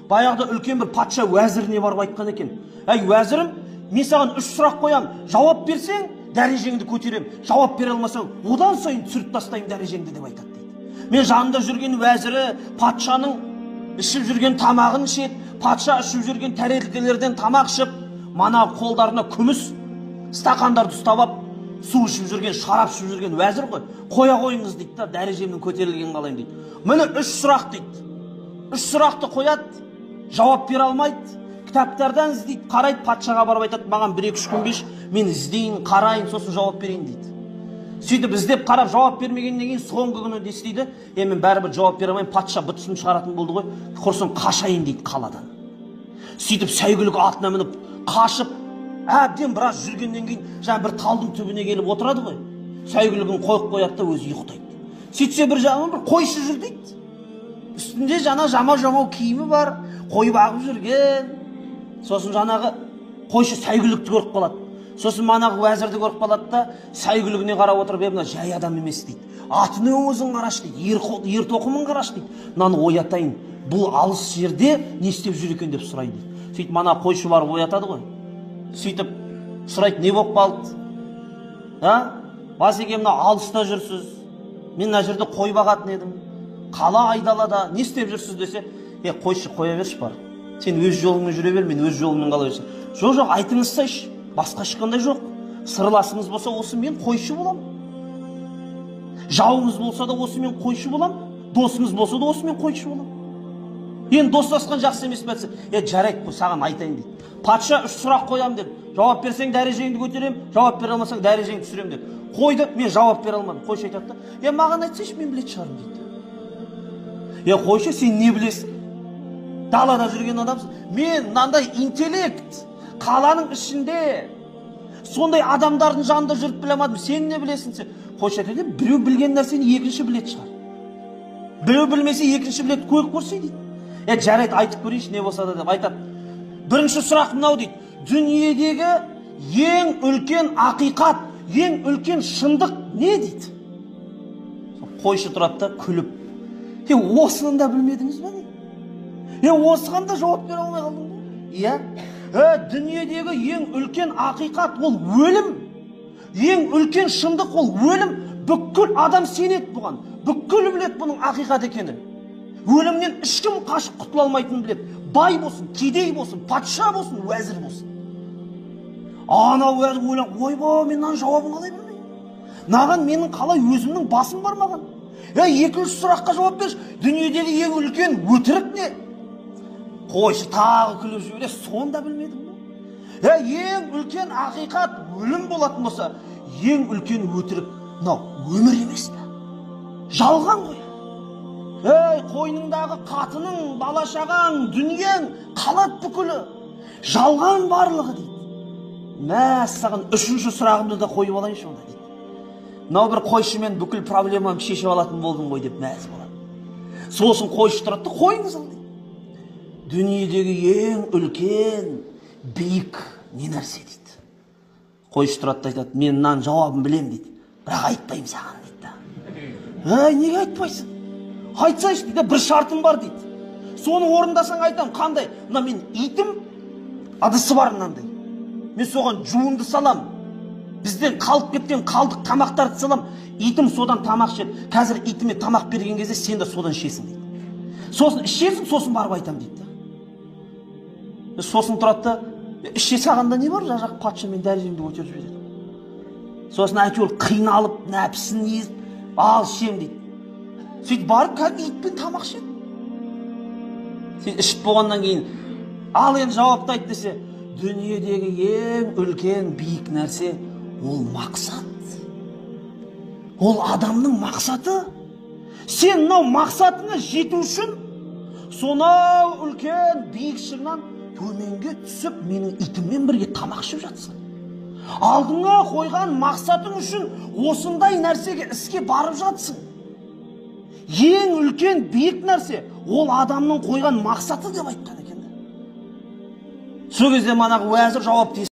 Баяғыда үлкен бір патша уәзіріне барып айтқан екен. Әй уәзірім, мен саған 3 сұрақ қоям, жауап берсең, дәрежеңді көтерем, жауап бере алмасаң, одан сайын түсіріп тастаймын дәрежеңді деп айтады дейді. Мен жанында жүрген уәзірі патшаның ішіп жүрген тамағын ішеді, патша ішіп жүрген тәрелкелерден тамақ ішіп, мана қолдарына күміс стақандарды ұстап алып, су ішіп жүрген, шарап ішіп жүрген уәзір ғой. Қоя қойыңыз дейді да, дәрежемнің көтерілгенін қалаймын дейді. Міне 3 сұрақ дейді. 3 сұрақты қояды, жауап бере алмайды. Кітаптардан іздейді, қарайды, патшаға барып айтады, маған 1-2 күн берші, мен іздейін, қарайын, сосын жауап берейін дейді. Сөйтіп іздеп қарап жауап бермегеннен кейін соңғы күні не істейді? Мен бәрібір жауап бере алмаймын, патша бытысын шығаратын болды ғой, құрсын қашайын дейді қаладан. Сөйтіп сәйгүлік атына мініп қашып, әбден біраз жүргеннен кейін жаңа бір талдың түбіне келіп отырады ғой. Сәйгүлігін қойып қояды да өзі ұйықтайды. Сөйтсе бір жағынан бір қойшы жүр дейді. Үстінде жаңа жамау киімі бар, қой бағып жүрген. Сосын жаңағы қойшы сәйгүлікті көріп қалады. Сосын манағы уәзірді көріп қалады да, сәйгүлігіне қарап отырып, мына жай адам емес дейді. Атының өзін қарашы дейді, ер тоқымын қарашы дейді. Мынаны оятайын, бұл алыс жерде не істеп жүр екен деп сұрайды. Сөйтіп мана қойшы барып оятады ғой. Сөйтіп сұрайды, не болып қалды? Басеке, мына алыста жүрсіз, мен мына жерде қой бағатын едім, қала айдалада не істеп жүрсіз десе, қойшы, қоя берші бар, сен өз жолыңмен жүре бер, мен өз жолыммен қала берсем. Жоқ, айтыңызсайшы, басқа ешқандай жоқ. Сырласыңыз болса, осы мен қойшы болам. Жауыңыз болса да осы мен қойшы болам, досыңыз болса да осы мен қойшы болам. Енді достасқан жақсы емес бәтсі, жарайды, саған айтайын дейді. Патша 3 сұрақ қоям деп, жауап берсең дәрежеңді көтерем, жауап бере алмасаң дәрежеңді түсірем деп. Қойды, мен жауап бере алмадым. Қойшы айтады да, маған айтсайшы, мен білетін шығармын дейді. Қойшы, сен не білесің? Далада жүрген адамсың. Мен мынандай интеллект, қаланың ішінде сондай адамдардың жанында жүріп біле алмадым. Сен не білесің сен? Қойшы айтады, біреу білген нәрсені екінші білетін шығар. Біреу білмесе екінші біледі, көріп көрсе дейді. Жарайды, айтып көрейінші, не болса да деп айтады. Бірінші сұрақ мынау дейді. Дүниедегі ең үлкен ақиқат, ең үлкен шындық не дейді? Қойшы тұрады да күліп. Осыны да білмедіңіз бе? Осыған да жауап бере алмай қалдың ба? Дүниедегі ең үлкен ақиқат ол өлім. Ең үлкен шындық ол өлім. Бүкіл адам сенеді бұған. Бүкіл біледі бұның ақиқат екенін. Өлімнен ешкім қашып құтыла алмайтынын біледі. Бай болсын, кедей болсын, патша болсын, уәзір болсын. Ана уәзір ойлан, ойба, мен мынаның жауабын қалай білмеймін? Маған менің қалай өзімнің басым бар маған? Екінші сұраққа жауап берші. Дүниедегі ең үлкен өтірік не? Қойшы тағы күліп жібере, сонда білмедім бе? Ең үлкен ақиқат өлім болатын болса, ең үлкен өтірік мынау өмір емес пе? Жалған ғой. Қойныңдағы қатының, балашағаң, дүниең, қалады бүкілі. Жалған барлығы дейді. Саған 3-ші сұрағымды да қойып алайыншы онда дейді. Мынау бір қойшымен бүкіл проблемамды шешіп алатын болдым ғой деп мәз болады. Сосын қойшы тұрады, қойыңыз ал дейді. Дүниедегі ең үлкен, биік не нәрсе дейді. Қойшы тұрады айтады, мен мынаның жауабын білем дейді. Бірақ айтпаймын саған дейді. Неге айтпайсың? Айтсайшы дейді, бір шартым бар дейді. Соны орындасаң айтам, қандай? Мына мен итім, ыдысы бар мынандай. Мен соған жуынды салам. Бізден қалып кеткен қалдық тамақтарды салам. Итім содан тамақ ішеді. Қазір итіме тамақ берген кезде сен де содан ішесің дейді. Сосын ішесің, сосын барып айтам дейді. Сосын тұрады да, іше сағанда не бар? Жақ патша мен дәрежемді көтеріп жібереді. Сосын әйтеуір қиналып, нәпсін езіп, ал ішем дейді. Сөйтіп барып кәдімгі итпен тамақ ішеді. Сен ішіп болғаннан кейін, ал енді жауапты айт десе, дүниедегі ең үлкен биік нәрсе ол мақсат. Ол адамның мақсаты. Сен мынау мақсатыңа жету үшін сонау үлкен биік шыңнан төменге түсіп, менің итіммен бірге тамақ ішіп жатсың. Алдыңа қойған мақсатың үшін осындай нәрсеге іске барып жатсың. Ең үлкен биік нәрсе ол адамның қойған мақсаты деп айтқан екен. Сол кезде манағы уәзір жауап